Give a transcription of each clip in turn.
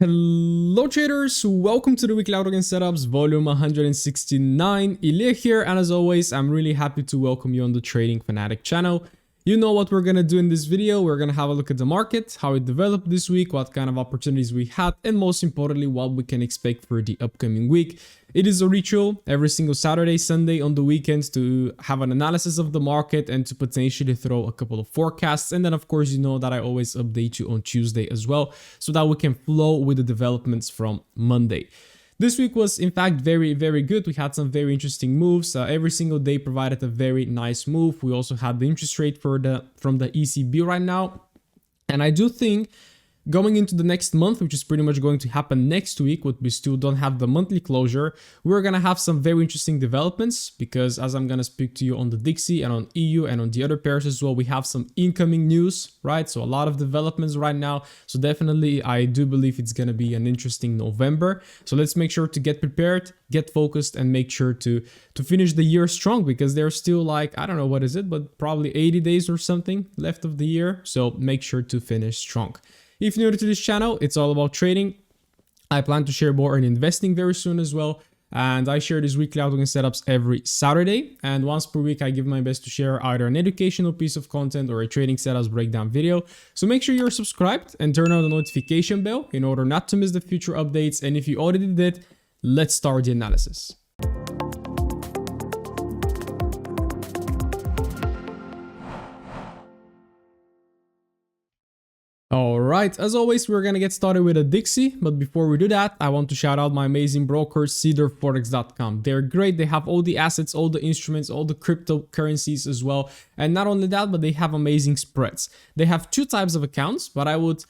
Hello traders, welcome to the weekly Outlook and Setups volume 169. Iliya here, and as always I'm really happy to welcome you on the Trading Fanatic channel. You know what we're gonna do in this video. We're gonna have a look at the market, how it developed this week, what kind of opportunities we had, and most importantly what we can expect for the upcoming week. It is a ritual every single Saturday, Sunday on the weekends to have an analysis of the market and to potentially throw a couple of forecasts. And then of course, you know that I always update you on Tuesday as well, so that we can flow with the developments from Monday. This week was in fact very good. We had some very interesting moves. Every single day provided a very nice move. We also had the interest rate from the ECB right now. And I do think going into the next month, which is pretty much going to happen next week, but we still don't have the monthly closure, we're going to have some very interesting developments because as I'm going to speak to you on the Dixie and on EU and on the other pairs as well, we have some incoming news, right? So a lot of developments right now. So definitely, I do believe it's going to be an interesting November. So let's make sure to get prepared, get focused, and make sure to finish the year strong because there's still like, I don't know what is it, but probably 80 days or something left of the year. So make sure to finish strong. If you're new to this channel, it's all about trading. I plan to share more on investing very soon as well. And I share these weekly Outlook and Setups every Saturday. And once per week, I give my best to share either an educational piece of content or a trading setups breakdown video. So make sure you're subscribed and turn on the notification bell in order not to miss the future updates. And if you already did, let's start the analysis. Alright, as always, we're gonna get started with a Dixie, but before we do that, I want to shout out my amazing brokers, Forex.com. They're great, they have all the assets, all the instruments, all the cryptocurrencies as well, and not only that, but they have amazing spreads. They have two types of accounts, but I would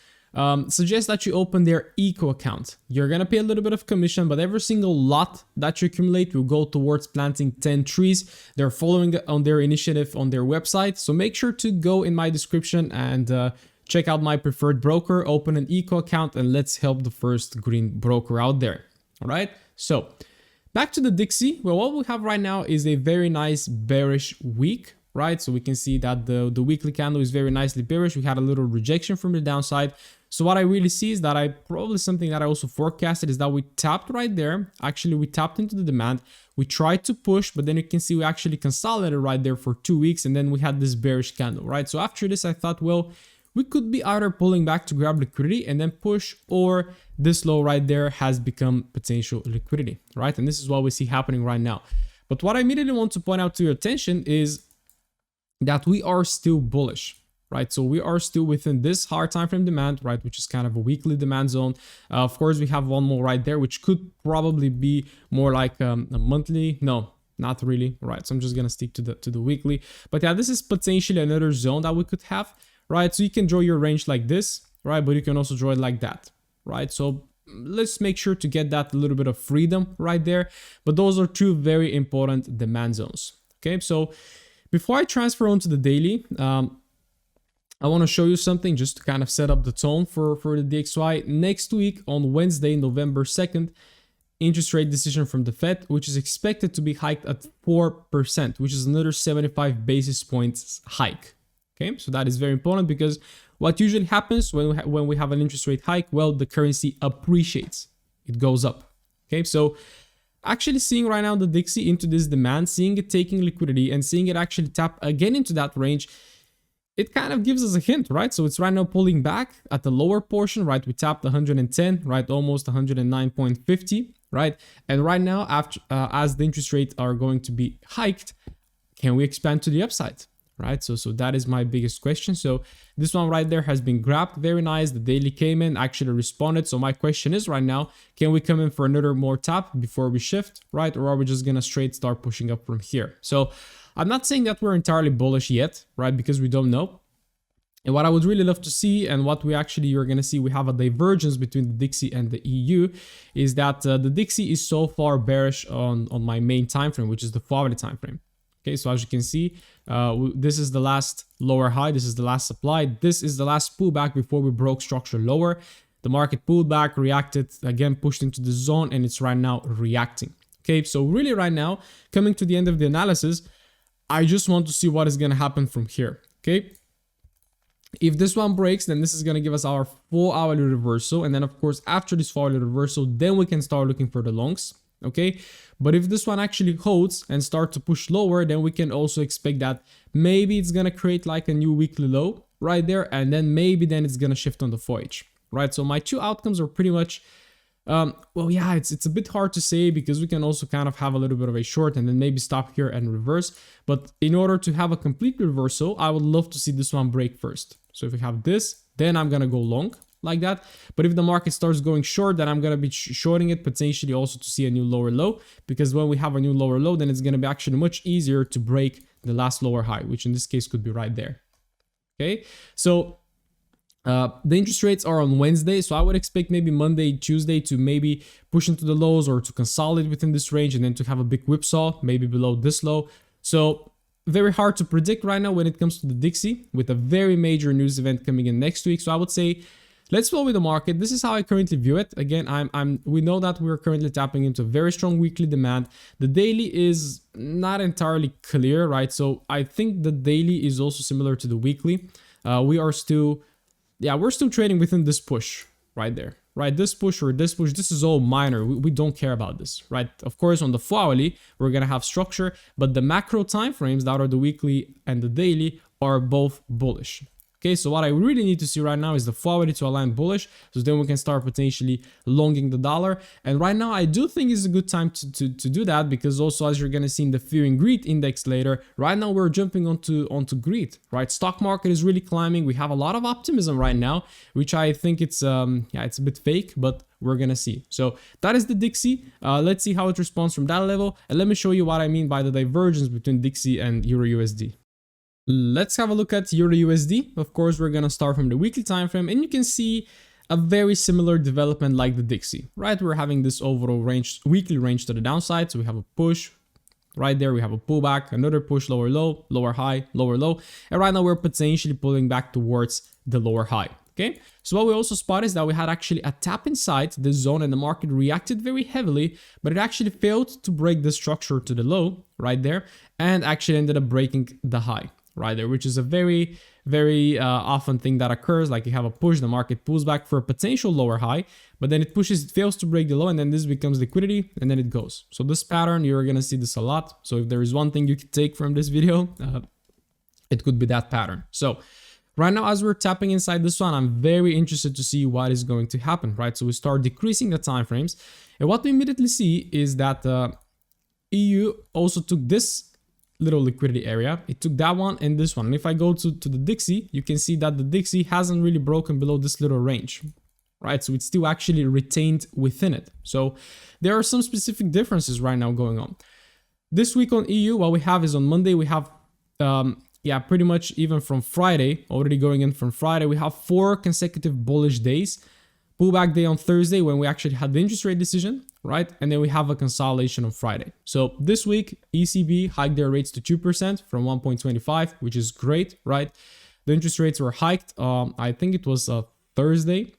suggest that you open their eco account. You're gonna pay a little bit of commission, but every single lot that you accumulate will go towards planting 10 trees. They're following on their initiative on their website, so make sure to go in my description and check out my preferred broker, open an eco account, and let's help the first green broker out there. All right, so back to the Dixie. Well, what we have right now is a very nice bearish week, right? So we can see that the weekly candle is very nicely bearish. We had a little rejection from the downside. So what I really see is that probably something that I also forecasted is that we tapped right there. Actually, we tapped into the demand. We tried to push, but then you can see we actually consolidated right there for 2 weeks. And then we had this bearish candle, right? So after this, I thought, well, we could be either pulling back to grab liquidity and then push, or this low right there has become potential liquidity, right? And this is what we see happening right now. But what I immediately want to point out to your attention is that we are still bullish, right? So we are still within this hard time frame demand, right? Which is kind of a weekly demand zone. Of course, we have one more right there, which could probably be more like a monthly. No, not really, right? So I'm just gonna stick to the weekly. But yeah, this is potentially another zone that we could have. Right, so you can draw your range like this, right? But you can also draw it like that, right? So let's make sure to get that little bit of freedom right there. But those are two very important demand zones. Okay, so before I transfer onto the daily, I want to show you something just to kind of set up the tone for the DXY. Next week on Wednesday, November 2nd, interest rate decision from the Fed, which is expected to be hiked at 4%, which is another 75 basis points hike. Okay, so that is very important because what usually happens when we have an interest rate hike, well, the currency appreciates, it goes up. Okay, so actually seeing right now the Dixie into this demand, seeing it taking liquidity and seeing it actually tap again into that range, it kind of gives us a hint, right? So it's right now pulling back at the lower portion, right? We tapped 110, right? Almost 109.50, right? And right now, after as the interest rates are going to be hiked, can we expand to the upside? Right, so that is my biggest question. So this one right there has been grabbed, very nice. The daily came in, actually responded. So my question is right now, can we come in for another more tap before we shift, right? Or are we just gonna straight start pushing up from here? So I'm not saying that we're entirely bullish yet, right? Because we don't know. And what I would really love to see, and what you're gonna see, we have a divergence between the Dixie and the EU, is that the Dixie is so far bearish on my main time frame, which is the hourly time frame. Okay, so as you can see, this is the last lower high, this is the last supply, this is the last pullback before we broke structure lower. The market pulled back, reacted, again pushed into the zone, and it's right now reacting. Okay, so really right now, coming to the end of the analysis, I just want to see what is going to happen from here. Okay, If this one breaks, then this is going to give us our 4-hourly reversal. And then of course, after this 4-hourly reversal, then we can start looking for the longs. Okay. But if this one actually holds and start to push lower, then we can also expect that maybe it's going to create like a new weekly low right there. And then maybe then it's going to shift on the 4H, right? So my two outcomes are pretty much, well, yeah, it's a bit hard to say because we can also kind of have a little bit of a short and then maybe stop here and reverse. But in order to have a complete reversal, I would love to see this one break first. So if we have this, then I'm going to go long like that. But if the market starts going short, then I'm going to be shorting it potentially also to see a new lower low, because when we have a new lower low, then it's going to be actually much easier to break the last lower high, which in this case could be right there. Okay. So the interest rates are on Wednesday, so I would expect maybe Monday, Tuesday to maybe push into the lows or to consolidate within this range and then to have a big whipsaw, maybe below this low. So very hard to predict right now when it comes to the Dixie, with a very major news event coming in next week. So I would say let's follow with the market. This is how I currently view it. Again, we know that we're currently tapping into a very strong weekly demand. The daily is not entirely clear, right? So I think the daily is also similar to the weekly. We're still trading within this push right there, right? This push or this push, this is all minor. We don't care about this, right? Of course, on the 4-hourly, we're going to have structure, but the macro time frames that are the weekly and the daily are both bullish. Okay, so what I really need to see right now is the 4-hourly to align bullish, so then we can start potentially longing the dollar. And right now, I do think it's a good time to do that, because also as you're gonna see in the Fear and Greed index later, right now we're jumping onto greed, right? Stock market is really climbing. We have a lot of optimism right now, which I think it's it's a bit fake, but we're gonna see. So that is the Dixie. Let's see how it responds from that level, and let me show you what I mean by the divergence between Dixie and Euro USD. Let's have a look at Euro USD. Of course, we're going to start from the weekly time frame, and you can see a very similar development like the Dixie, right? We're having this overall range, weekly range to the downside. So we have a push right there. We have a pullback, another push, lower low, lower high, lower low. And right now we're potentially pulling back towards the lower high. Okay. So what we also spot is that we had actually a tap inside this zone, and the market reacted very heavily, but it actually failed to break the structure to the low right there, and actually ended up breaking the high right there, which is a very, very often thing that occurs. Like you have a push, the market pulls back for a potential lower high, but then it pushes, it fails to break the low, and then this becomes liquidity, and then it goes. So this pattern, you're going to see this a lot. So if there is one thing you could take from this video, it could be that pattern. So right now, as we're tapping inside this one, I'm very interested to see what is going to happen, right? So we start decreasing the time frames, and what we immediately see is that EU also took this little liquidity area. It took that one and this one. And if I go to the Dixie, you can see that the Dixie hasn't really broken below this little range, right? So it's still actually retained within it. So there are some specific differences right now going on. This week on EU, what we have is on Monday, we have, pretty much even from Friday, already going in from Friday, we have 4 consecutive bullish days. Pullback day on Thursday when we actually had the interest rate decision, right? And then we have a consolidation on Friday. So this week, ECB hiked their rates to 2% from 1.25, which is great, right? The interest rates were hiked, I think it was Thursday,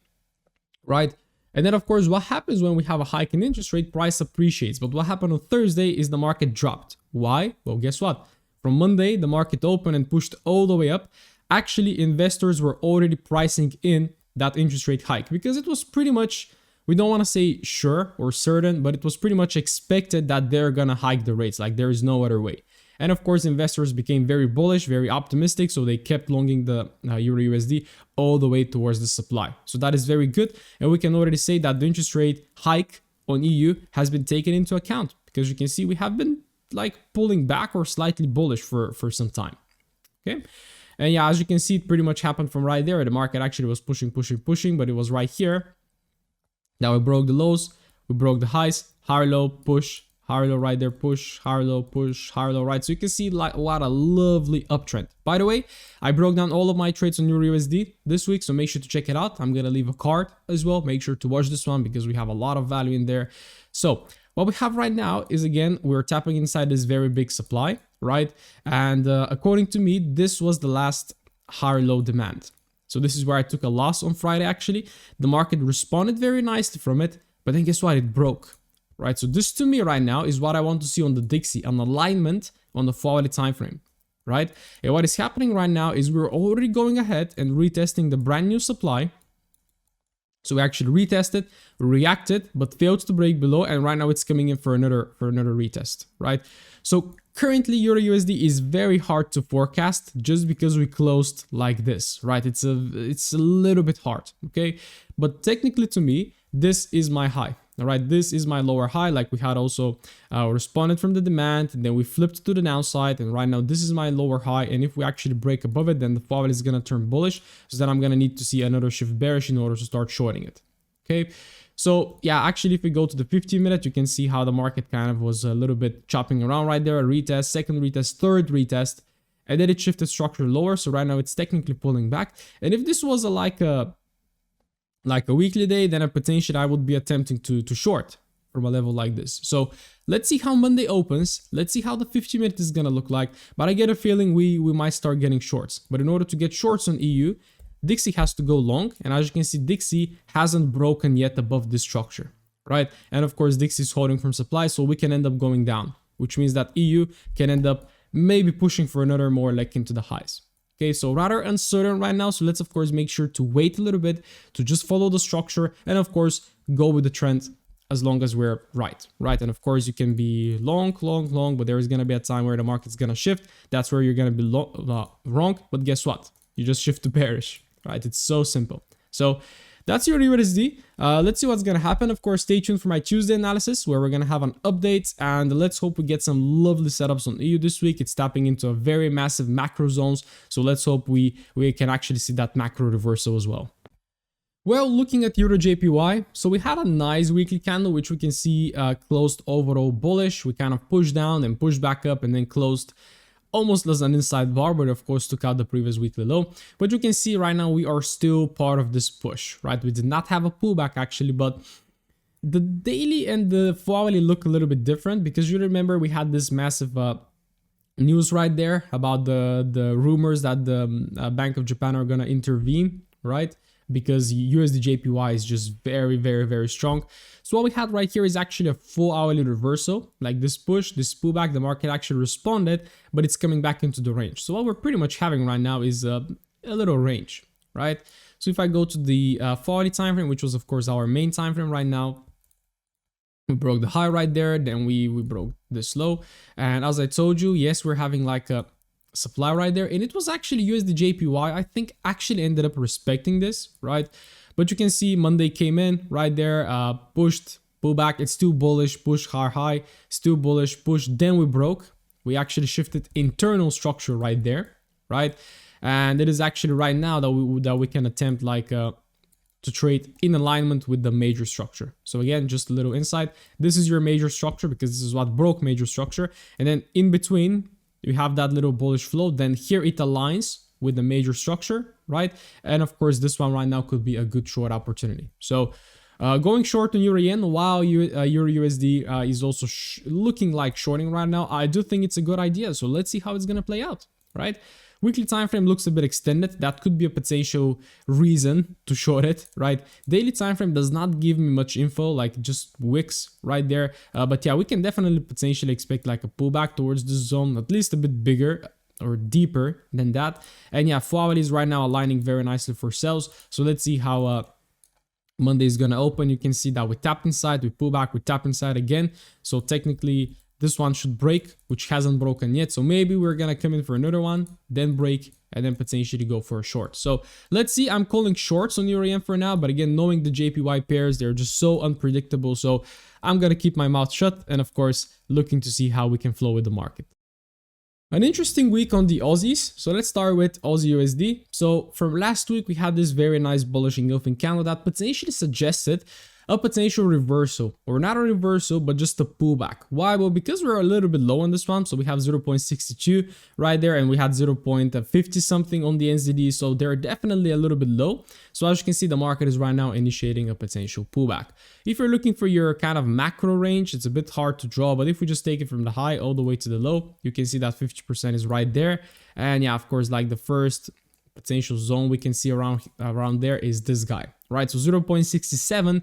right? And then of course, what happens when we have a hike in interest rate, price appreciates. But what happened on Thursday is the market dropped. Why? Well, guess what? From Monday, the market opened and pushed all the way up. Actually, investors were already pricing in that interest rate hike, because it was pretty much, we don't want to say sure or certain, but it was pretty much expected that they're gonna hike the rates. Like there is no other way. And of course, investors became very bullish, very optimistic, so they kept longing the Euro USD all the way towards the supply. So that is very good, and we can already say that the interest rate hike on EU has been taken into account, because you can see we have been like pulling back or slightly bullish for some time. Okay. And yeah, as you can see, it pretty much happened from right there. The market actually was pushing, but it was right here. Now we broke the lows, we broke the highs, higher low, push, higher low right there, push, higher low, push, higher low, right? So you can see like what a lovely uptrend. By the way, I broke down all of my trades on Euro USD this week, so make sure to check it out. I'm going to leave a card as well. Make sure to watch this one because we have a lot of value in there. So what we have right now is, again, we're tapping inside this very big supply, right? And according to me, this was the last higher low demand. So this is where I took a loss on Friday, actually. The market responded very nicely from it, but then guess what? It broke, right? So this to me right now is what I want to see on the Dixie, an alignment on the 4-hourly time frame. right? And what is happening right now is we're already going ahead and retesting the brand new supply. So we actually retested, reacted, but failed to break below, and right now it's coming in for another retest, right? So currently Euro USD is very hard to forecast just because we closed like this, right? It's a little bit hard, okay? But technically to me, this is my high. All right, this is my lower high, like we had also responded from the demand, and then we flipped to the downside, and right now this is my lower high, and if we actually break above it, then the fall is going to turn bullish, so then I'm going to need to see another shift bearish in order to start shorting it. Okay, so yeah, actually if we go to the 15-minute, you can see how the market kind of was a little bit chopping around right there. A retest, second retest, third retest, and then it shifted structure lower, so right now it's technically pulling back. And if this was like a weekly day, then potentially I would be attempting to short from a level like this. So let's see how Monday opens. Let's see how the 50-minute is going to look like. But I get a feeling we might start getting shorts. But in order to get shorts on EU, Dixie has to go long. And as you can see, Dixie hasn't broken yet above this structure, right? And of course, Dixie is holding from supply, so we can end up going down, which means that EU can end up maybe pushing for another more like into the highs. Okay, so rather uncertain right now. So let's of course make sure to wait a little bit, to just follow the structure, and of course go with the trend as long as we're right? And of course you can be long, but there is going to be a time where the market's going to shift. That's where you're going to be wrong. But guess what? You just shift to bearish, right? It's so simple. So that's your USD. Let's see what's going to happen. Of course, stay tuned for my Tuesday analysis where we're going to have an update, and let's hope we get some lovely setups on EU this week. It's tapping into a very massive macro zones. So let's hope we can actually see that macro reversal as well. Well, looking at Euro JPY, so we had a nice weekly candle, which we can see closed overall bullish. We kind of pushed down and pushed back up and then closed almost as an inside bar, but of course took out the previous weekly low. But you can see right now we are still part of this push, right? We did not have a pullback actually, but the daily and the hourly look a little bit different because you remember we had this massive news right there about the rumors that the Bank of Japan are gonna intervene, right? Because USD JPY is just very strong. So what we had right here is actually a full hourly reversal, like this push, this pullback. The market actually responded, but it's coming back into the range. So what we're pretty much having right now is a little range, right? So if I go to the 40 time frame, which was of course our main time frame right now, we broke the high right there, then we broke this low, and as I told you, yes, we're having like a supply right there, and it was actually USD JPY I think actually ended up respecting this, right? But you can see Monday came in right there, pushed, pull back, it's still bullish, push high, still bullish, push, then we broke. We actually shifted internal structure right there, right? And it is actually right now that we can attempt like to trade in alignment with the major structure. So again, just a little insight, this is your major structure because this is what broke major structure, and then in between you have that little bullish flow, then here it aligns with the major structure, right? And of course, this one right now could be a good short opportunity. So going short on Euro Yen, while Euro USD is also looking like shorting right now, I do think it's a good idea. So let's see how it's going to play out, right? Weekly time frame looks a bit extended. That could be a potential reason to short it, right? Daily time frame does not give me much info, like just wicks right there. But yeah, we can definitely potentially expect like a pullback towards this zone, at least a bit bigger or deeper than that. And yeah, FOAL is right now aligning very nicely for sales. So let's see how Monday is gonna open. You can see that we tapped inside, we pull back, we tap inside again. So technically, this one should break, which hasn't broken yet. So maybe we're going to come in for another one, then break, and then potentially go for a short. So let's see. I'm calling shorts on Euro Yen for now. But again, knowing the JPY pairs, they're just so unpredictable. So I'm going to keep my mouth shut. And of course, looking to see how we can flow with the market. An interesting week on the Aussies. So let's start with Aussie USD. So from last week, we had this very nice bullish engulfing candle that potentially suggested a potential reversal, or not a reversal, but just a pullback. Why? Well, because we're a little bit low on this one. So we have 0.62 right there, and we had 0.50 something on the NZD. So they're definitely a little bit low. So as you can see, the market is right now initiating a potential pullback. If you're looking for your kind of macro range, it's a bit hard to draw, but if we just take it from the high all the way to the low, you can see that 50% is right there. And yeah, of course, like the first potential zone we can see around there is this guy, right? So 0.67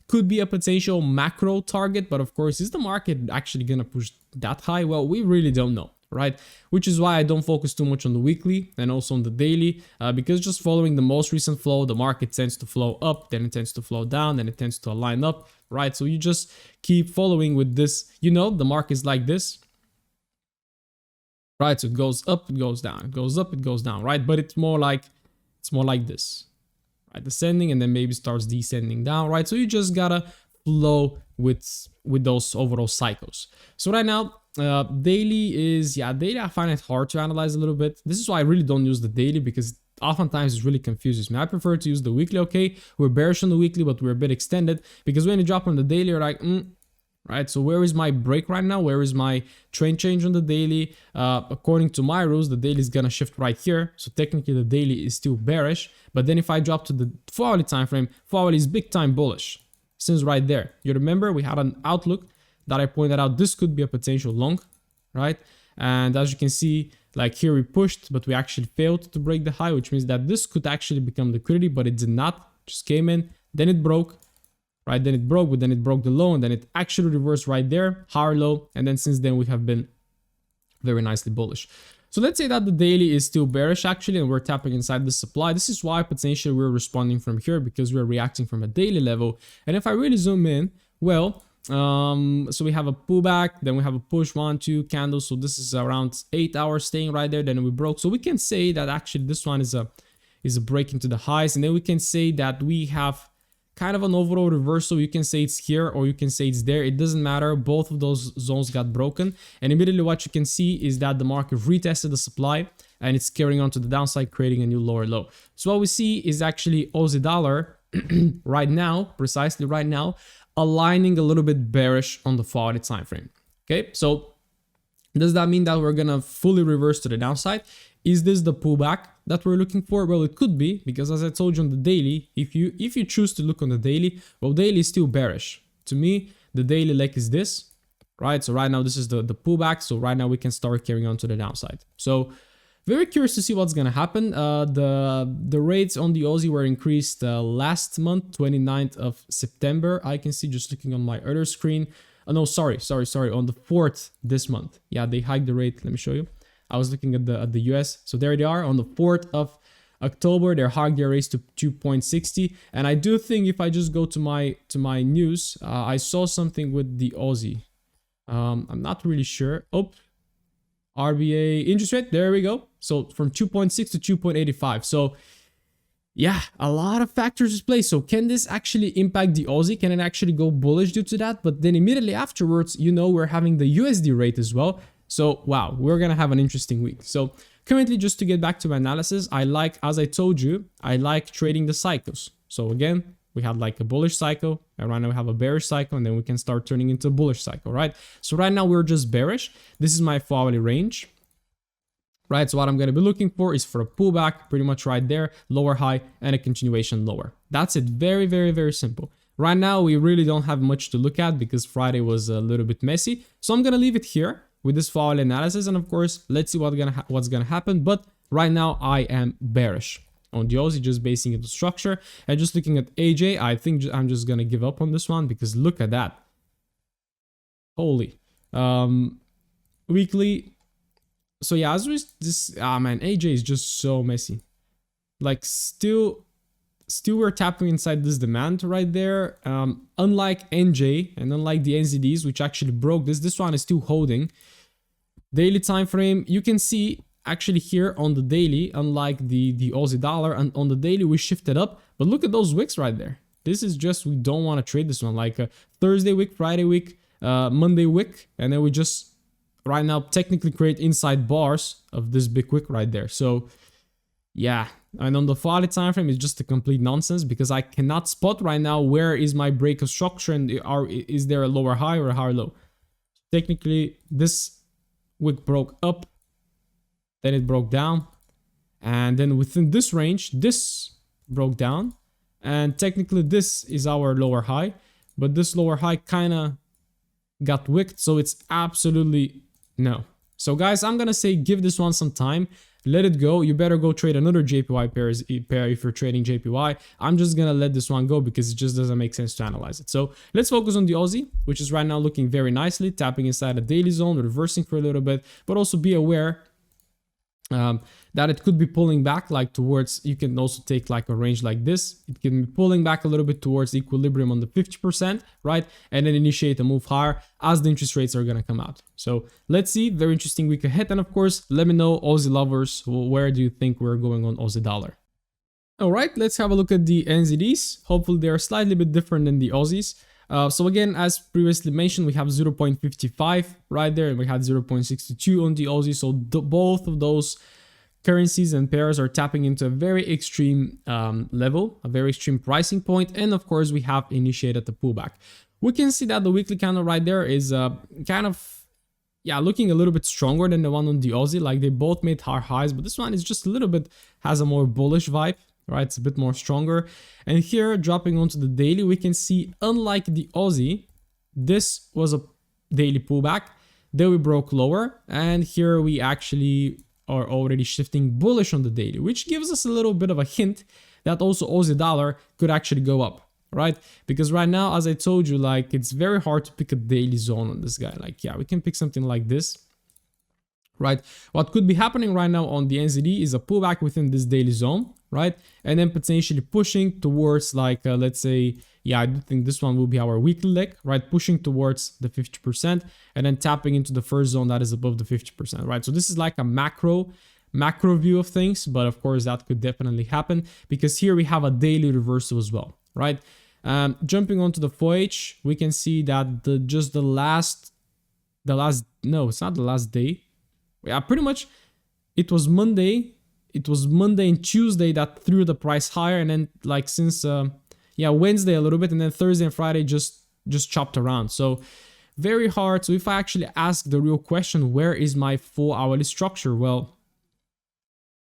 could be a potential macro target, but of course, is the market actually gonna push that high? Well, we really don't know, right? Which is why I don't focus too much on the weekly and also on the daily, because just following the most recent flow, the market tends to flow up, then it tends to flow down, then it tends to align up, right? So you just keep following with this, you know, the market is like this, right? So it goes up, it goes down, it goes up, it goes down, right? But it's more like this, right? Descending and then maybe starts descending down, right? So you just gotta flow with those overall cycles. So right now, daily is, daily I find it hard to analyze a little bit. This is why I really don't use the daily, because oftentimes it really confuses me. I prefer to use the weekly. Okay, we're bearish on the weekly, but we're a bit extended, because when you drop on the daily, you're like, right? So where is my break right now? Where is my trend change on the daily? According to my rules, the daily is gonna shift right here. So technically the daily is still bearish, but then if I drop to the 4-hourly time frame, 4-hourly is big time bullish. Since right there, you remember we had an outlook that I pointed out, this could be a potential long, right? And as you can see, like here we pushed, but we actually failed to break the high, which means that this could actually become liquidity, but it did not. Just came in, then it broke, right? Then it broke, but then it broke the low, and then it actually reversed right there, higher low, and then since then we have been very nicely bullish. So let's say that the daily is still bearish actually, and we're tapping inside the supply. This is why potentially we're responding from here, because we're reacting from a daily level. And if I really zoom in, well, so we have a pullback, then we have a push, 1, 2 candles. So this is around 8 hours staying right there. Then we broke. So we can say that actually this one is a break into the highs, and then we can say that we have kind of an overall reversal. You can say it's here or you can say it's there. It doesn't matter. Both of those zones got broken. And immediately what you can see is that the market retested the supply and it's carrying on to the downside, creating a new lower low. So what we see is actually Aussie dollar right now, precisely right now, aligning a little bit bearish on the 4-hourly time frame. Okay, so does that mean that we're gonna fully reverse to the downside? Is this the pullback that we're looking for? Well, it could be, because as I told you on the daily, if you choose to look on the daily, well, daily is still bearish. To me, the daily leg is this, right? So right now, this is the pullback. So right now we can start carrying on to the downside. So very curious to see what's gonna happen. The rates on the Aussie were increased last month, 29th of September. I can see just looking on my other screen. Oh, no, sorry, on the 4th this month. Yeah, they hiked the rate. Let me show you. I was looking at the US. So there they are on the 4th of October. They're hiked their rates to 2.60. And I do think if I just go to my news, I saw something with the Aussie. I'm not really sure. Oh, RBA interest rate. There we go. So from 2.6 to 2.85. So yeah, a lot of factors at play. So can this actually impact the Aussie? Can it actually go bullish due to that? But then immediately afterwards, you know, we're having the USD rate as well. So wow, we're gonna have an interesting week. So currently, just to get back to my analysis, as I told you, I like trading the cycles. So again, we had like a bullish cycle, and right now we have a bearish cycle, and then we can start turning into a bullish cycle, right? So right now we're just bearish. This is my 4-hourly range, right? So what I'm gonna be looking for is for a pullback, pretty much right there, lower high, and a continuation lower. That's it. Very, very, very simple. Right now, we really don't have much to look at because Friday was a little bit messy. So I'm gonna leave it here with this 4-hourly analysis, and of course, let's see what's gonna happen. But right now, I am bearish on the Aussie, just basing it on structure and just looking at AJ. I think I'm just gonna give up on this one because look at that. Holy, weekly. So yeah, as we man, AJ is just so messy. Like still we're tapping inside this demand right there. Unlike NJ and unlike the NZDs, which actually broke this one is still holding. Daily time frame, you can see actually here on the daily, unlike the Aussie dollar, and on the daily we shifted up. But look at those wicks right there. This is just, we don't want to trade this one, like a Thursday wick, Friday wick, Monday wick, and then we just right now technically create inside bars of this big wick right there. So yeah, and on the 4-hourly time frame, it's just a complete nonsense because I cannot spot right now where is my break of structure and is there a lower high or a higher low. Technically, this wick broke up, then it broke down, and then within this range, this broke down, and technically this is our lower high, but this lower high kind of got wicked, so it's absolutely no. So guys, I'm gonna say give this one some time. let it go. You better go trade another JPY pair if you're trading JPY. I'm just gonna let this one go because it just doesn't make sense to analyze it. So let's focus on the Aussie, which is right now looking very nicely, tapping inside a daily zone, reversing for a little bit, but also be aware that it could be pulling back like towards, you can also take like a range like this. It can be pulling back a little bit towards equilibrium on the 50%, right? And then initiate a move higher as the interest rates are going to come out. So let's see, very interesting week ahead. And of course, let me know, Aussie lovers, where do you think we're going on Aussie dollar? All right, let's have a look at the NZDs. Hopefully they are slightly bit different than the Aussies. So again, as previously mentioned, we have 0.55 right there, and we had 0.62 on the Aussie. So both of those currencies and pairs are tapping into a very extreme level, a very extreme pricing point. And of course, we have initiated the pullback. We can see that the weekly candle right there is kind of, yeah, looking a little bit stronger than the one on the Aussie. Like they both made higher highs, but this one is just a little bit, has a more bullish vibe, right? It's a bit more stronger. And here, dropping onto the daily, we can see, unlike the Aussie, this was a daily pullback. Then we broke lower, and here we actually are already shifting bullish on the daily, which gives us a little bit of a hint that also Aussie dollar could actually go up, right? Because right now, as I told you, like it's very hard to pick a daily zone on this guy. Like, yeah, we can pick something like this, right? What could be happening right now on the NZD is a pullback within this daily zone, right? And then potentially pushing towards like, let's say, yeah, I do think this one will be our weekly leg, right? Pushing towards the 50% and then tapping into the first zone that is above the 50%, right? So this is like a macro view of things, but of course that could definitely happen because here we have a daily reversal as well, right? Jumping onto the FOH, we can see that the last, no, it's not the last day. Yeah, pretty much it was Monday and Tuesday that threw the price higher, and then like since Wednesday a little bit, and then Thursday and Friday just chopped around. So very hard. So if I actually ask the real question, where is my 4-hourly structure? Well,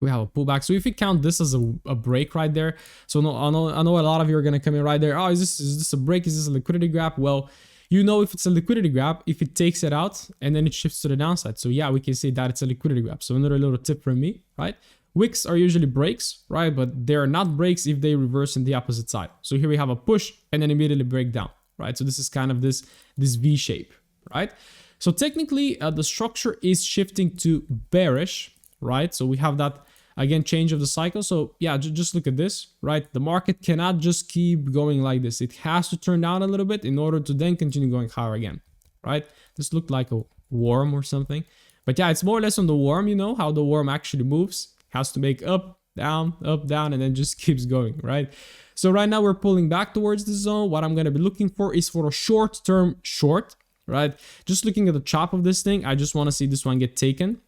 we have a pullback. So if we count this as a break right there, so no, I know a lot of you are gonna come in right there. Oh, is this a break? Is this a liquidity grab? Well, you know, if it's a liquidity grab, if it takes it out and then it shifts to the downside. So yeah, we can say that it's a liquidity grab. So another little tip from me, right? Wicks are usually breaks, right? But they're not breaks if they reverse in the opposite side. So here we have a push and then immediately break down, right? So this is kind of this V shape, right? So technically the structure is shifting to bearish, right? So we have that, again, change of the cycle. So yeah, just look at this, right? The market cannot just keep going like this. It has to turn down a little bit in order to then continue going higher again, right? This looked like a worm or something. But yeah, it's more or less on the worm, you know, how the worm actually moves. Has to make up, down, and then just keeps going, right? So right now we're pulling back towards the zone. What I'm going to be looking for is for a short-term short, right? Just looking at the chop of this thing, I just want to see this one get taken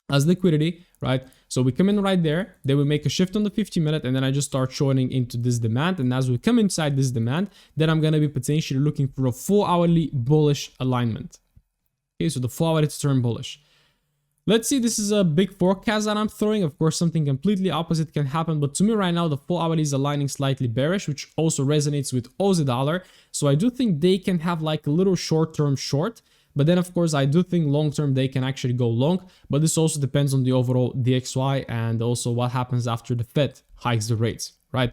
as liquidity, right? So we come in right there, then we make a shift on the 50-minute, and then I just start shorting into this demand. And as we come inside this demand, then I'm going to be potentially looking for a 4-hourly bullish alignment. Okay, so the 4-hourly to turn bullish. Let's see, this is a big forecast that I'm throwing. Of course, something completely opposite can happen. But to me right now, the 4-hourly is aligning slightly bearish, which also resonates with Aussie dollar. So I do think they can have like a little short-term short. But then, of course, I do think long-term they can actually go long. But this also depends on the overall DXY and also what happens after the Fed hikes the rates, right?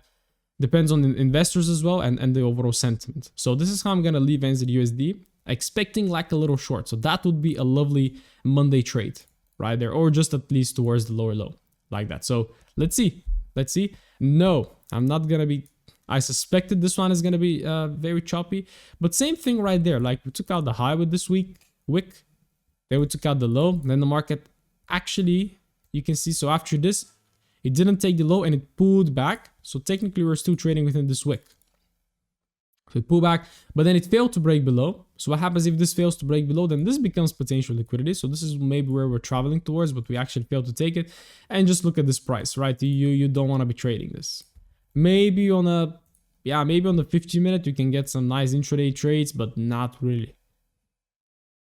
Depends on the investors as well and the overall sentiment. So this is how I'm going to leave NZUSD, expecting like a little short. So that would be a lovely Monday trade right there, or just at least towards the lower low like that. So let's see. No, I'm not going to be, I suspected this one is going to be very choppy, but same thing right there. Like we took out the high with this wick, then we took out the low, then the market actually, you can see, so after this, it didn't take the low and it pulled back. So technically we're still trading within this wick. So it pulled back, but then it failed to break below. So what happens if this fails to break below? Then this becomes potential liquidity. So this is maybe where we're traveling towards, but we actually failed to take it. And just look at this price, right? You don't want to be trading this. Maybe on the 50-minute, you can get some nice intraday trades, but not really.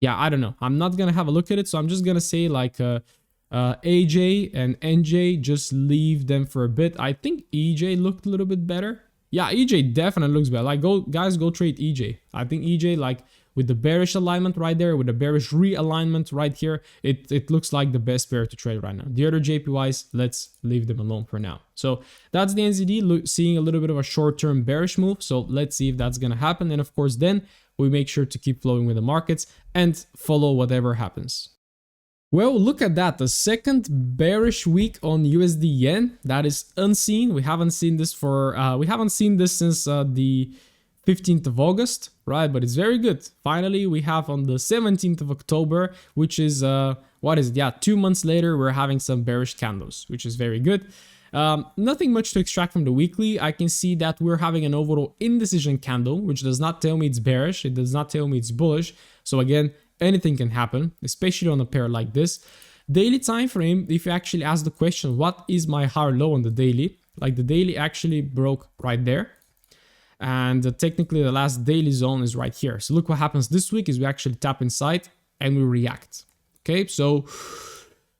Yeah, I don't know. I'm not going to have a look at it. So I'm just going to say like AJ and NJ, just leave them for a bit. I think EJ looked a little bit better. Yeah, EJ definitely looks better. Like, go trade EJ. I think EJ, like, with the bearish alignment right there, with the bearish realignment right here, it looks like the best pair to trade right now. The other JPYs, let's leave them alone for now. So that's the NZD, seeing a little bit of a short-term bearish move. So let's see if that's going to happen. And of course, then we make sure to keep flowing with the markets and follow whatever happens. Well, look at that, the second bearish week on USD Yen. That is unseen. We haven't seen this since the 15th of August, right? But it's very good. Finally, we have on the 17th of October, which is, what is it? Yeah, 2 months later, we're having some bearish candles, which is very good. Nothing much to extract from the weekly. I can see that we're having an overall indecision candle, which does not tell me it's bearish. It does not tell me it's bullish. So again, anything can happen, especially on a pair like this. Daily time frame, if you actually ask the question, what is my high or low on the daily? Like the daily actually broke right there. And technically the last daily zone is right here. So look what happens this week is we actually tap inside and we react. Okay, so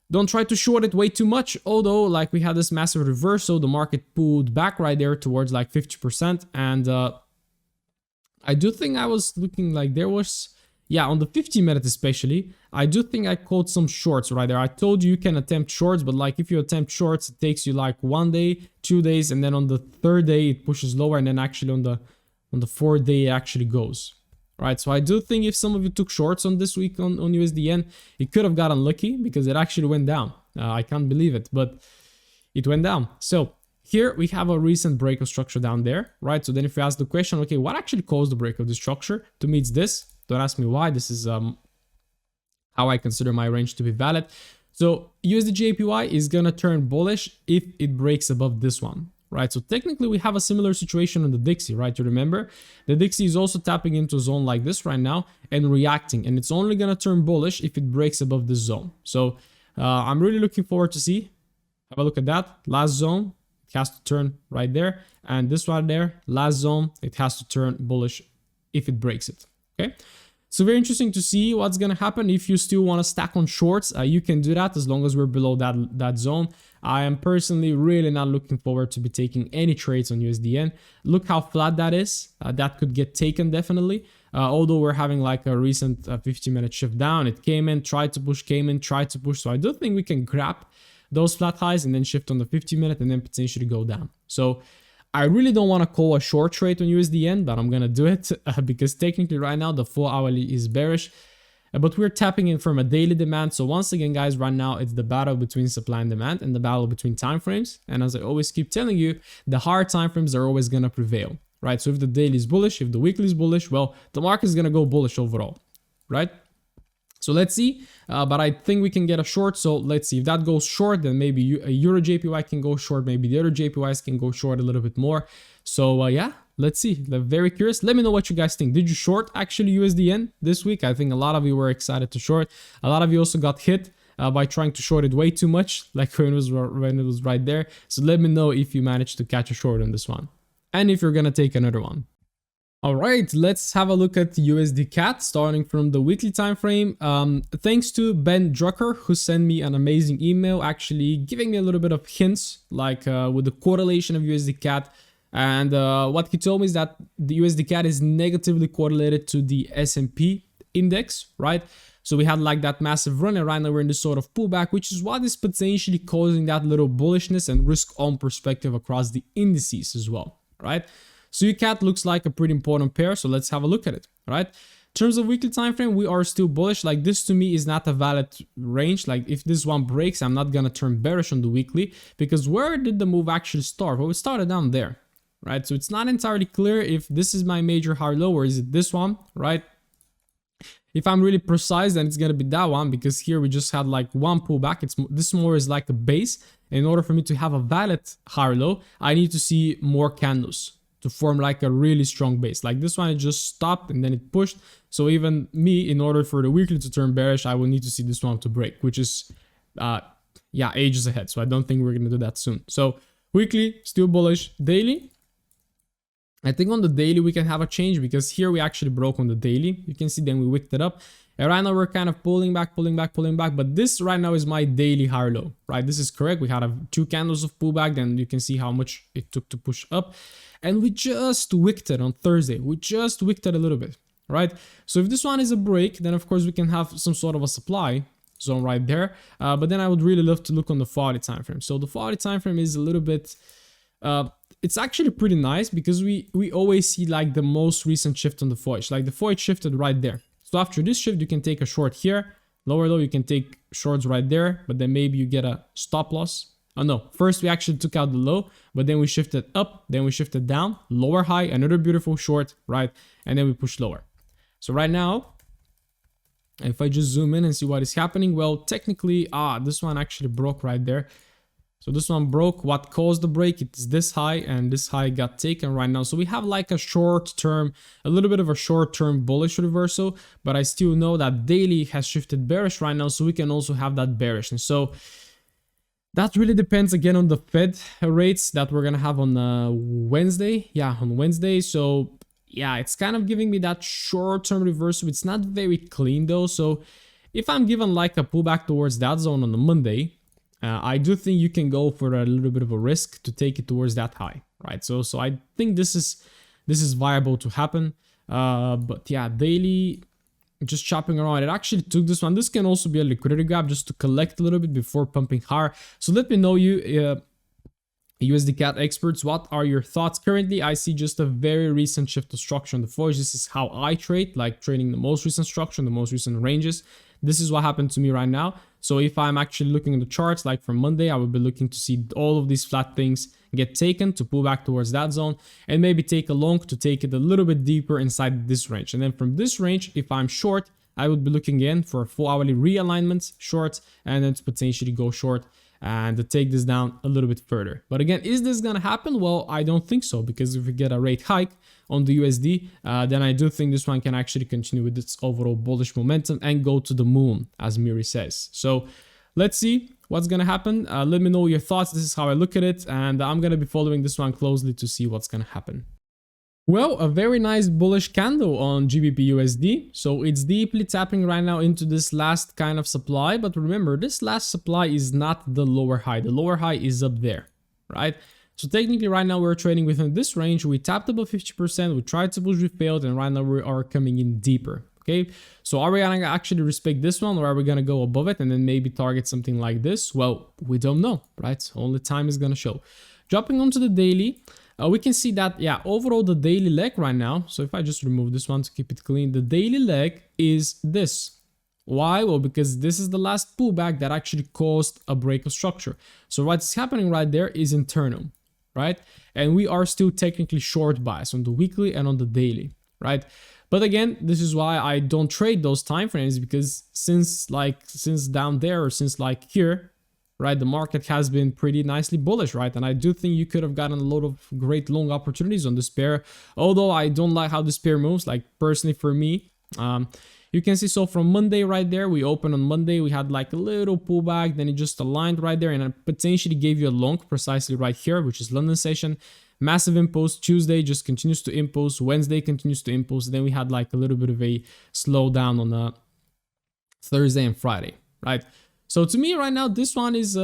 don't try to short it way too much. Although like we had this massive reversal, the market pulled back right there towards like 50%. And I do think I was looking like there was, yeah, on the 50-minute especially, I do think I called some shorts right there. I told you can attempt shorts, but like if you attempt shorts, it takes you like 1 day, 2 days, and then on the third day it pushes lower, and then actually on the fourth day it actually goes. Right, so I do think if some of you took shorts on this week on USD Yen, it could have gotten lucky because it actually went down. I can't believe it, but it went down. So here we have a recent break of structure down there, right? So then if you ask the question, okay, what actually caused the break of the structure? To me, it's this. Don't ask me why. This is how I consider my range to be valid. So USD JPY is gonna turn bullish if it breaks above this one, right? So technically we have a similar situation on the Dixie, right? You remember the Dixie is also tapping into a zone like this right now and reacting, and it's only gonna turn bullish if it breaks above this zone. So I'm really looking forward to see. Have a look at that last zone. It has to turn right there, and this one there, last zone, it has to turn bullish if it breaks it. Okay, so very interesting to see what's gonna happen. If you still want to stack on shorts, you can do that as long as we're below that zone. I am personally really not looking forward to be taking any trades on USDN. Look how flat that is. That could get taken definitely. Although we're having like a recent 50-minute shift down, it came in, tried to push, came in, tried to push. So I do think we can grab those flat highs and then shift on the 50-minute and then potentially go down. So I really don't want to call a short trade on USDN, but I'm going to do it because technically right now the 4 hourly is bearish, but we're tapping in from a daily demand. So once again, guys, right now it's the battle between supply and demand and the battle between time frames. And as I always keep telling you, the higher time frames are always going to prevail, right? So if the daily is bullish, if the weekly is bullish, well, the market is going to go bullish overall, right? So let's see, but I think we can get a short. So let's see if that goes short, then maybe a Euro JPY can go short. Maybe the other JPYs can go short a little bit more. So yeah, let's see. I'm very curious. Let me know what you guys think. Did you short actually USDN this week? I think a lot of you were excited to short. A lot of you also got hit by trying to short it way too much, like when it was right there. So let me know if you managed to catch a short on this one and if you're gonna take another one. All right, let's have a look at USD CAD starting from the weekly time frame. Thanks to Ben Drucker, who sent me an amazing email, actually giving me a little bit of hints, like with the correlation of USD CAD. And what he told me is that the USD CAD is negatively correlated to the S&P index, right? So we had like that massive run, and right now we're in this sort of pullback, which is what is potentially causing that little bullishness and risk on perspective across the indices as well, right? So UCAD looks like a pretty important pair, so let's have a look at it, right? In terms of weekly time frame, we are still bullish. Like this to me is not a valid range. Like if this one breaks, I'm not gonna turn bearish on the weekly, because where did the move actually start? Well, it started down there, right? So it's not entirely clear if this is my major high low or is it this one, right? If I'm really precise, then it's gonna be that one, because here we just had like one pullback. This more is like a base. In order for me to have a valid high low, I need to see more candles to form like a really strong base. Like this one, it just stopped and then it pushed. So even me, in order for the weekly to turn bearish, I will need to see this one to break, which is yeah, ages ahead. So I don't think we're gonna do that soon. So weekly still bullish. Daily, I think on the daily we can have a change, because here we actually broke on the daily. You can see then we wicked it up, and right now we're kind of pulling back, but this right now is my daily high low, right? This is correct. We had 2 candles of pullback, then you can see how much it took to push up, and we just wicked it on Thursday. We just wicked it a little bit, right? So if this one is a break, then of course we can have some sort of a supply zone right there. But then I would really love to look on the 40 time frame. So the 40 time frame is a little bit, it's actually pretty nice because we always see like the most recent shift on the forex. Like the forex shifted right there. So after this shift, you can take a short here, lower low, you can take shorts right there, but then maybe you get a stop loss. Oh no, first we actually took out the low, but then we shifted up, then we shifted down, lower high, another beautiful short, right? And then we push lower. So right now, if I just zoom in and see what is happening, well, technically, this one actually broke right there. So this one broke. What caused the break? It's this high, and this high got taken right now. So we have like a a little bit of a short-term bullish reversal, but I still know that daily has shifted bearish right now, so we can also have that bearish. And so that really depends again on the Fed rates that we're gonna have on Wednesday. Yeah, on Wednesday. So yeah, it's kind of giving me that short-term reversal. It's not very clean though. So if I'm given like a pullback towards that zone on the Monday, I do think you can go for a little bit of a risk to take it towards that high, right? So I think this is viable to happen. But yeah, daily, just chopping around, it actually took this one. This can also be a liquidity grab just to collect a little bit before pumping higher. So let me know, you USD CAD experts, what are your thoughts? Currently, I see just a very recent shift of structure on the forex. This is how I trade, like trading the most recent structure, the most recent ranges. This is what happened to me right now. So if I'm actually looking at the charts, like from Monday, I would be looking to see all of these flat things get taken to pull back towards that zone, and maybe take a long to take it a little bit deeper inside this range. And then from this range, if I'm short, I would be looking in for a full hourly realignment short, and then to potentially go short and to take this down a little bit further. But again, is this gonna happen? Well, I don't think so, because if we get a rate hike on the USD, then I do think this one can actually continue with its overall bullish momentum and go to the moon, as Miri says. So let's see what's gonna happen. Let me know your thoughts. This is how I look at it, and I'm gonna be following this one closely to see what's gonna happen. Well, a very nice bullish candle on GBP USD. So it's deeply tapping right now into this last kind of supply. But remember, this last supply is not the lower high. The lower high is up there, right? So technically right now we're trading within this range. We tapped above 50%. We tried to push, we failed. And right now we are coming in deeper. Okay, so are we gonna actually respect this one, or are we gonna go above it and then maybe target something like this? Well, we don't know, right? Only time is gonna show. Dropping onto the daily, we can see that, yeah, overall the daily leg right now. So if I just remove this one to keep it clean, the daily leg is this. Why? Well, because this is the last pullback that actually caused a break of structure. So what's happening right there is internal, right? And we are still technically short bias on the weekly and on the daily, right? But again, this is why I don't trade those time frames, because since down there, or since like here, right, the market has been pretty nicely bullish, right? And I do think you could have gotten a lot of great long opportunities on this pair, although I don't like how this pair moves. Like personally for me, you can see, so from Monday right there, we opened on Monday, we had like a little pullback, then it just aligned right there, and it potentially gave you a long precisely right here, which is London session. Massive impulse. Tuesday just continues to impulse. Wednesday continues to impulse. Then we had like a little bit of a slowdown on Thursday and Friday, right? So to me right now, this one is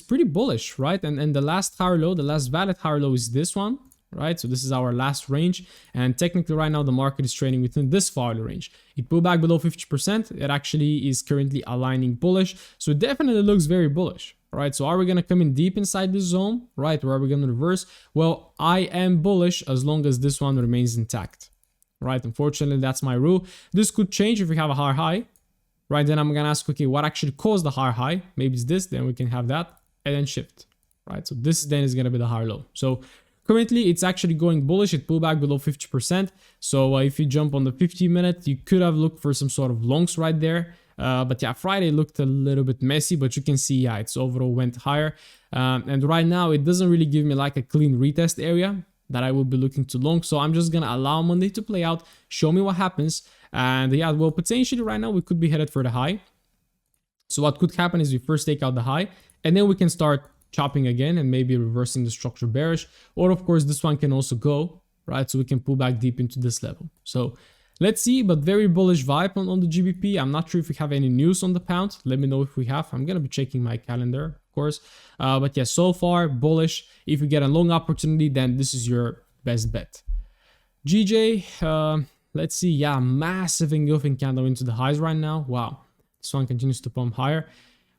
pretty bullish, right? And the last higher low, the last valid higher low is this one, right? So this is our last range, and technically right now the market is trading within this value range. It pulled back below 50%. It actually is currently aligning bullish, so it definitely looks very bullish. Right, so are we going to come in deep inside this zone, right, or are we going to reverse? Well, I am bullish as long as this one remains intact, right? Unfortunately, that's my rule. This could change if we have a higher high, right? Then I'm going to ask, okay, what actually caused the higher high? Maybe it's this, then we can have that, and then shift, right? So this then is going to be the higher low. So currently, it's actually going bullish. It pulled back below 50%. So if you jump on the 50-minute, you could have looked for some sort of longs right there. But yeah, Friday looked a little bit messy, but you can see, yeah, it's overall went higher. And right now, it doesn't really give me like a clean retest area that I will be looking to long. So I'm just going to allow Monday to play out, show me what happens. And yeah, well, potentially right now, we could be headed for the high. So what could happen is we first take out the high, and then we can start chopping again and maybe reversing the structure bearish. Or of course, this one can also go, right? So we can pull back deep into this level. So let's see, but very bullish vibe on the GBP. I'm not sure if we have any news on the pound. Let me know if we have. I'm going to be checking my calendar, of course. But yeah, so far bullish. If you get a long opportunity, then this is your best bet. GJ, let's see. Yeah, massive engulfing candle into the highs right now. Wow, this one continues to pump higher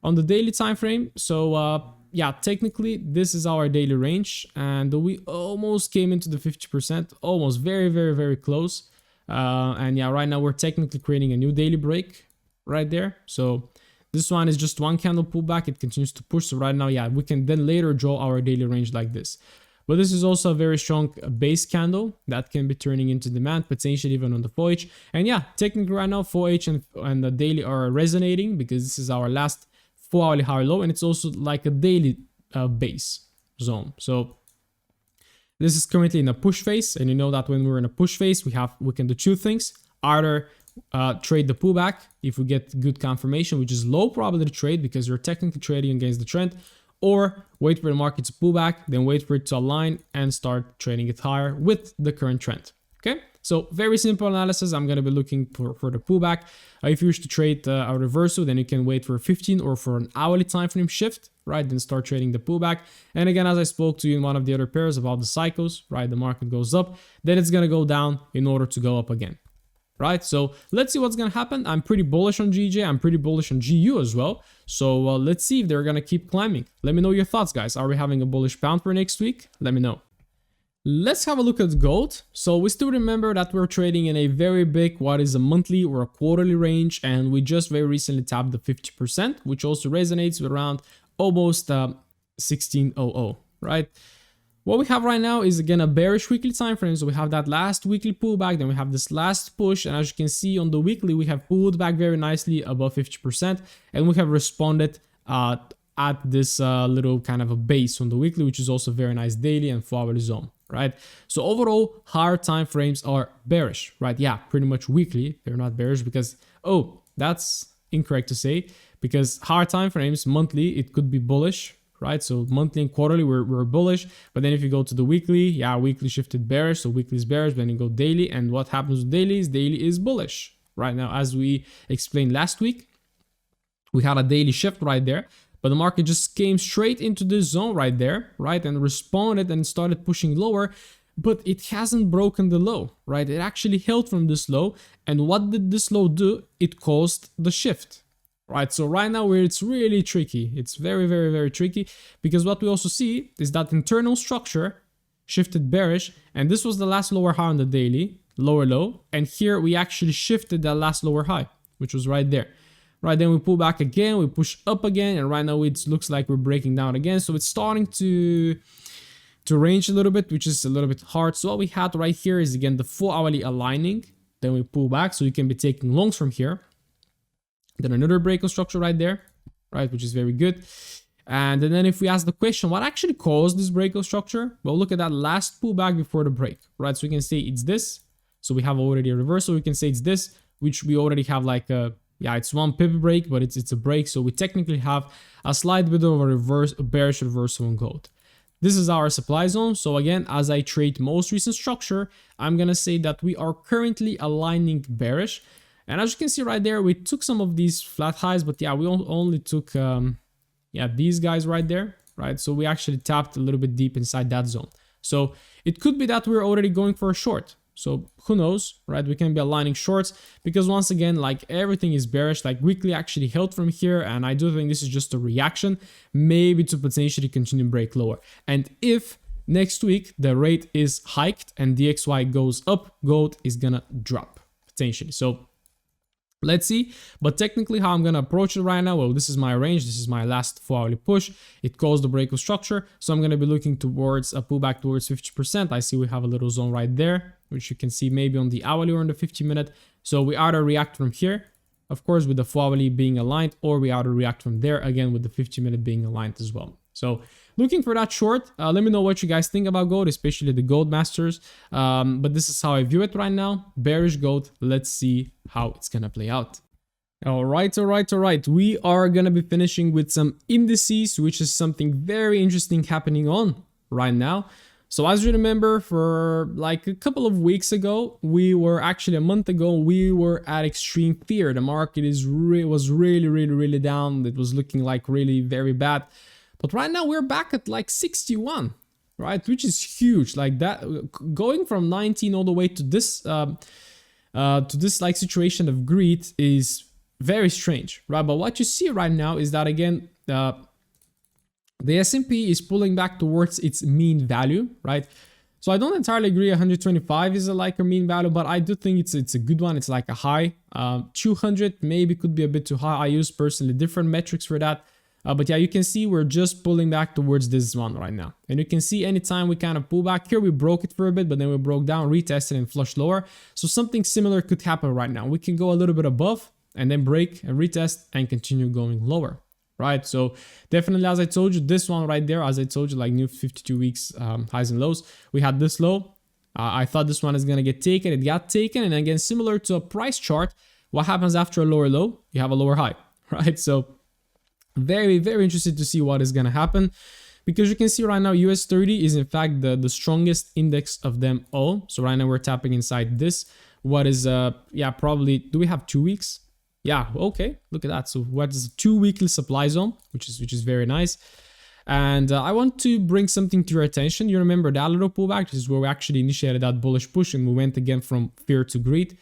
on the daily time frame. So yeah, technically this is our daily range, and we almost came into the 50%, almost very close. And yeah, right now we're technically creating a new daily break right there. So this one is just one candle pullback. It continues to push. So right now, yeah, we can then later draw our daily range like this. But this is also a very strong base candle that can be turning into demand, potentially even on the 4H. And yeah, technically right now 4H and the daily are resonating because this is our last 4-hourly high low, and it's also like a daily base zone. So this is currently in a push phase, and you know that when we're in a push phase, we can do two things: either trade the pullback if we get good confirmation, which is low probability trade because you're technically trading against the trend, or wait for the market to pull back, then wait for it to align and start trading it higher with the current trend. Okay, so very simple analysis. I'm going to be looking for the pullback. If you wish to trade a reversal, then you can wait for a 15 or for an hourly time frame shift, right? Then start trading the pullback. And again, as I spoke to you in one of the other pairs about the cycles, right? The market goes up, then it's going to go down in order to go up again. Right, so let's see what's gonna happen. I'm pretty bullish on GJ. I'm pretty bullish on GU as well. So let's see if they're gonna keep climbing. Let me know your thoughts, guys. Are we having a bullish pound for next week? Let me know. Let's have a look at gold. So we still remember that we're trading in a very big, what is a monthly or a quarterly range, and we just very recently tapped the 50%, which also resonates with around almost 1600, right? What we have right now is again a bearish weekly time frame. So we have that last weekly pullback, then we have this last push, and as you can see on the weekly, we have pulled back very nicely above 50%, and we have responded at this little kind of a base on the weekly, which is also very nice daily and 4-hourly zone, right? So overall, higher time frames are bearish, right? Yeah, pretty much weekly. They're not bearish because, oh, that's incorrect to say, because higher time frames, monthly, it could be bullish, right? So monthly and quarterly, we're bullish. But then if you go to the weekly, yeah, weekly shifted bearish. So weekly is bearish. Then you go daily. And what happens with daily is bullish right now. As we explained last week, we had a daily shift right there. But the market just came straight into this zone right there, right? And responded and started pushing lower. But it hasn't broken the low, right? It actually held from this low. And what did this low do? It caused the shift. Right, so right now where it's really tricky, it's very tricky, because what we also see is that internal structure shifted bearish, and this was the last lower high on the daily, lower low, and here we actually shifted that last lower high, which was right there. Right, then we pull back again, we push up again, and right now it looks like we're breaking down again, so it's starting to range a little bit, which is a little bit hard. So what we had right here is again the 4-hourly aligning, then we pull back, so you can be taking longs from here. Then another breakout structure right there, right, which is very good. And then if we ask the question, what actually caused this breakout structure? Well, look at that last pullback before the break, right? So we can say it's this. So we have already a reversal. We can say it's this, which we already have like a, yeah, it's one pip break, but it's a break. So we technically have a slight bit of a bearish reversal on gold. This is our supply zone. So again, as I trade most recent structure, I'm going to say that we are currently aligning bearish. And as you can see right there, we took some of these flat highs, but yeah, we only took, yeah, these guys right there, right? So we actually tapped a little bit deep inside that zone. So it could be that we're already going for a short. So who knows, right? We can be aligning shorts because once again, like everything is bearish, like weekly actually held from here. And I do think this is just a reaction, maybe to potentially continue to break lower. And if next week the rate is hiked and DXY goes up, gold is gonna drop potentially. So let's see, but technically how I'm going to approach it right now, well, this is my range, this is my last 4-hourly push, it caused the breakout structure, so I'm going to be looking towards a pullback towards 50%. I see we have a little zone right there, which you can see maybe on the hourly or on the 50-minute, so we either react from here, of course with the 4-hourly being aligned, or we either react from there, again with the 50-minute being aligned as well. So looking for that short. Let me know what you guys think about gold, especially the gold masters. But this is how I view it right now. Bearish gold. Let's see how it's gonna play out. All right. We are gonna be finishing with some indices, which is something very interesting happening on right now. So as you remember, for like a couple of weeks ago, we were actually a month ago, we were at extreme fear. The market was really down. It was looking like really very bad. But right now we're back at like 61, right? Which is huge. Like that, going from 19 all the way to this to this like situation of greed is very strange, right? But what you see right now is that again, the S&P is pulling back towards its mean value, right? So I don't entirely agree 125 is like a mean value, but I do think it's a good one. It's like a high. 200 maybe could be a bit too high. I use personally different metrics for that. But yeah, you can see we're just pulling back towards this one right now. And you can see anytime we kind of pull back here, we broke it for a bit, but then we broke down, retested and flushed lower. So something similar could happen right now. We can go a little bit above and then break and retest and continue going lower. Right, so definitely, as I told you, this one right there, as I told you, like new 52 weeks highs and lows, we had this low. I thought this one is gonna get taken. It got taken, and again, similar to a price chart, what happens after a lower low? You have a lower high, right? So very, very interested to see what is gonna happen, because you can see right now US 30 is in fact the strongest index of them all. So right now we're tapping inside this. What is yeah, probably, do we have 2 weeks? Yeah, okay, look at that. So what is a 2 weekly supply zone, which is very nice. And I want to bring something to your attention. You remember that little pullback? This is where we actually initiated that bullish push and we went again from fear to greed.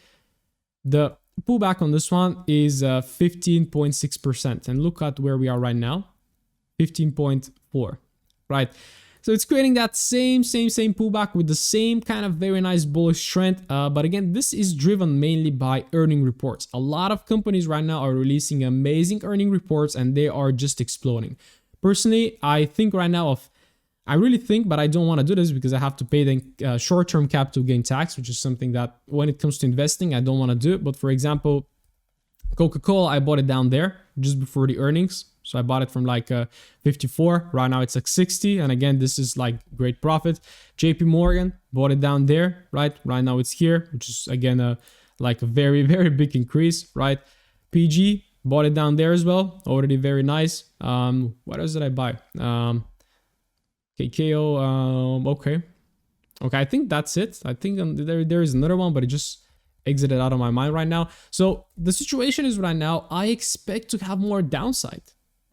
The pullback on this one is 15.6%. And look at where we are right now, 15.4, right? So it's creating that same pullback with the same kind of very nice bullish trend. But again, this is driven mainly by earning reports. A lot of companies right now are releasing amazing earning reports and they are just exploding. Personally, I think right now I really think, but I don't want to do this because I have to pay the short-term capital gain tax, which is something that when it comes to investing, I don't want to do. But for example, Coca-Cola, I bought it down there just before the earnings. So I bought it from like 54. Right now it's like 60. And again, this is like great profit. JP Morgan bought it down there, right? Right now it's here, which is again like a very, very big increase, right? PG bought it down there as well. Already very nice. What else did I buy? KKO. Okay. Okay, I think that's it. I think there is another one, but it just exited out of my mind right now. So the situation is right now, I expect to have more downside.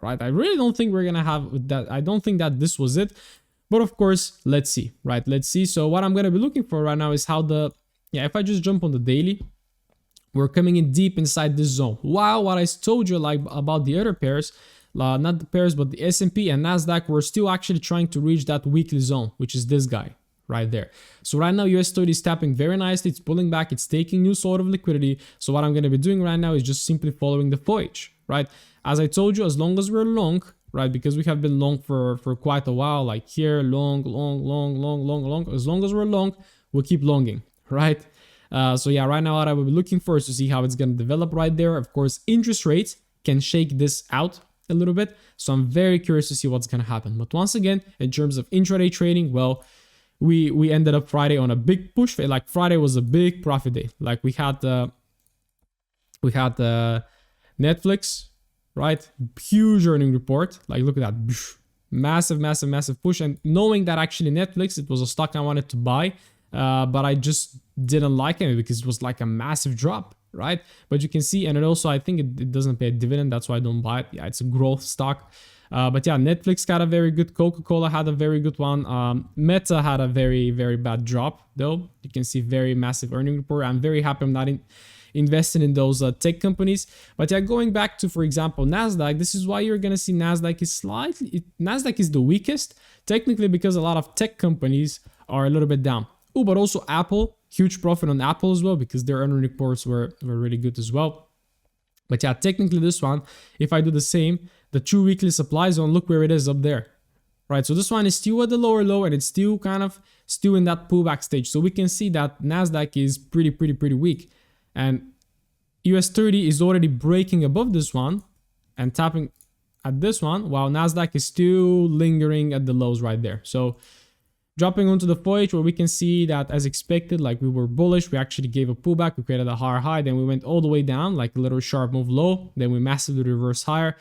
Right, I really don't think we're gonna have that. I don't think that this was it, but of course, let's see. Right, let's see. So what I'm gonna be looking for right now is how if I just jump on the daily, we're coming in deep inside this zone. Wow, what I told you like about the other pairs, not the pairs, but the S&P and Nasdaq, we're still actually trying to reach that weekly zone, which is this guy right there. So right now, US 30 is tapping very nicely. It's pulling back. It's taking new sort of liquidity. So what I'm gonna be doing right now is just simply following the FOIH, right? As I told you, as long as we're long, right, because we have been long for quite a while, like here, long, as long as we're long, we'll keep longing, right? So yeah, right now what I will be looking for is to see how it's going to develop right there. Of course, interest rates can shake this out a little bit. So I'm very curious to see what's going to happen. But once again, in terms of intraday trading, well, we ended up Friday on a big push. Like Friday was a big profit day. Like we had Netflix, right? Huge earning report. Like, look at that. Massive push. And knowing that actually Netflix, it was a stock I wanted to buy, but I just didn't like it because it was like a massive drop, right? But you can see, and it also, I think it doesn't pay a dividend. That's why I don't buy it. Yeah, it's a growth stock. But yeah, Netflix got a very good. Coca-Cola had a very good one. Meta had a very, very bad drop, though. You can see very massive earning report. I'm very happy I'm not investing in those tech companies. But yeah, going back to, for example, Nasdaq, this is why you're gonna see Nasdaq is the weakest, technically, because a lot of tech companies are a little bit down. Oh, but also Apple, huge profit on Apple as well, because their earning reports were really good as well. But yeah, technically this one, if I do the same, the 2 weekly supply zone, look where it is up there, right? So this one is still at the lower low and it's still kind of in that pullback stage. So we can see that Nasdaq is pretty weak. And US 30 is already breaking above this one and tapping at this one, while Nasdaq is still lingering at the lows right there. So dropping onto the FOIH, where we can see that as expected, like we were bullish, we actually gave a pullback, we created a higher high, then we went all the way down, like a little sharp move low, then we massively reversed higher.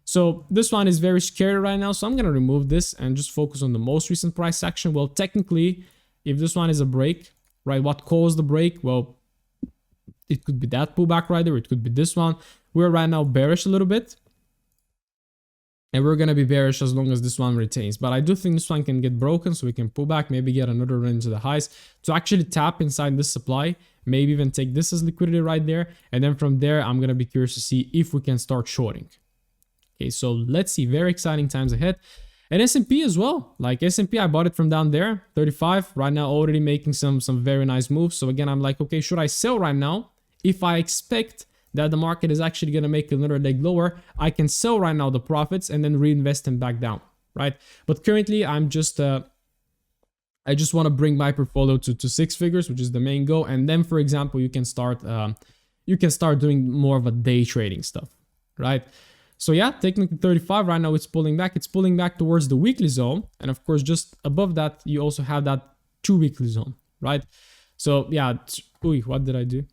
So this one is very scary right now. So I'm going to remove this and just focus on the most recent price action. Well, technically, if this one is a break, right, what caused the break? Well, it could be that pullback right there. It could be this one. We're right now bearish a little bit. And we're going to be bearish as long as this one retains. But I do think this one can get broken, so we can pull back, maybe get another run into the highs to actually tap inside this supply, maybe even take this as liquidity right there. And then from there, I'm going to be curious to see if we can start shorting. Okay, so let's see. Very exciting times ahead. And S&P as well. Like S&P, I bought it from down there, 35. Right now, already making some very nice moves. So again, I'm like, okay, should I sell right now? If I expect that the market is actually going to make another leg lower, I can sell right now the profits and then reinvest them back down, right? But currently, I'm just I just want to bring my portfolio to 6 figures, which is the main goal. And then, for example, you can start doing more of a day trading stuff, right? So yeah, technically 35 right now, it's pulling back. It's pulling back towards the weekly zone. And of course, just above that, you also have that 2 weekly zone, right? So yeah, what did I do?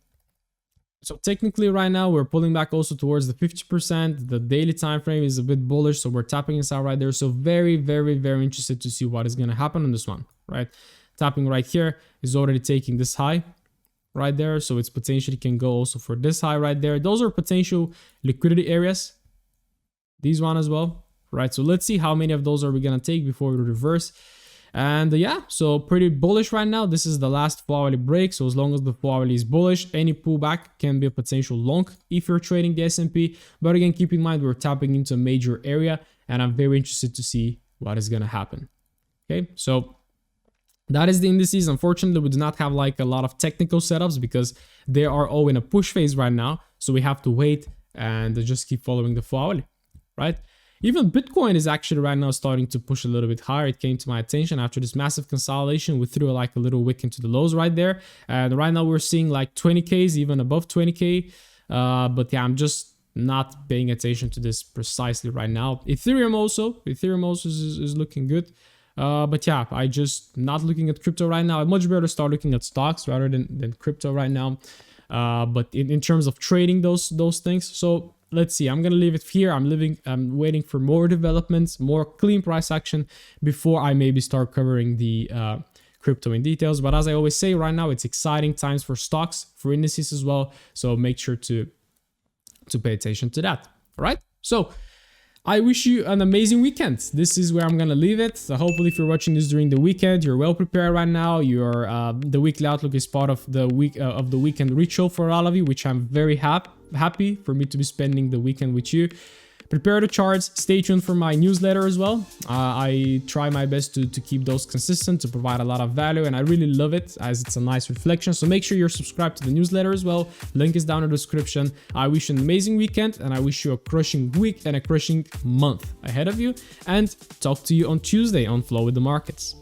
So technically right now, we're pulling back also towards the 50%. The daily time frame is a bit bullish, so we're tapping inside right there. So very interested to see what is going to happen on this one, right? Tapping right here is already taking this high right there. So it's potentially can go also for this high right there. Those are potential liquidity areas. These one as well, right? So let's see how many of those are we gonna take before we reverse. And yeah, so pretty bullish right now. This is the last 4-hourly break. So as long as the 4-hourly is bullish, any pullback can be a potential long if you're trading the S&P. But again, keep in mind, we're tapping into a major area, and I'm very interested to see what is gonna happen. Okay, so that is the indices. Unfortunately, we do not have like a lot of technical setups because they are all in a push phase right now. So we have to wait and just keep following the 4-hourly. Right? Even Bitcoin is actually right now starting to push a little bit higher. It came to my attention after this massive consolidation. We threw like a little wick into the lows right there. And right now we're seeing like 20Ks, even above 20K. But yeah, I'm just not paying attention to this precisely right now. Ethereum also is looking good. But yeah, I just not looking at crypto right now. I'd much better start looking at stocks rather than crypto right now. But in terms of trading those things. So let's see, I'm gonna leave it here. I'm waiting for more developments, more clean price action before I maybe start covering the crypto in details. But as I always say, right now it's exciting times for stocks, for indices as well. So make sure to pay attention to that. All right. So I wish you an amazing weekend. This is where I'm gonna leave it. So hopefully, if you're watching this during the weekend, you're well prepared right now. Your the weekly outlook is part of the weekend ritual for all of you, which I'm very happy for me to be spending the weekend with you. Prepare the charts. Stay tuned for my newsletter as well. I try my best to keep those consistent, to provide a lot of value, and I really love it as it's a nice reflection. So make sure you're subscribed to the newsletter as well. Link is down in the description. I wish you an amazing weekend, and I wish you a crushing week and a crushing month ahead of you. And talk to you on Tuesday on Flow with the Markets.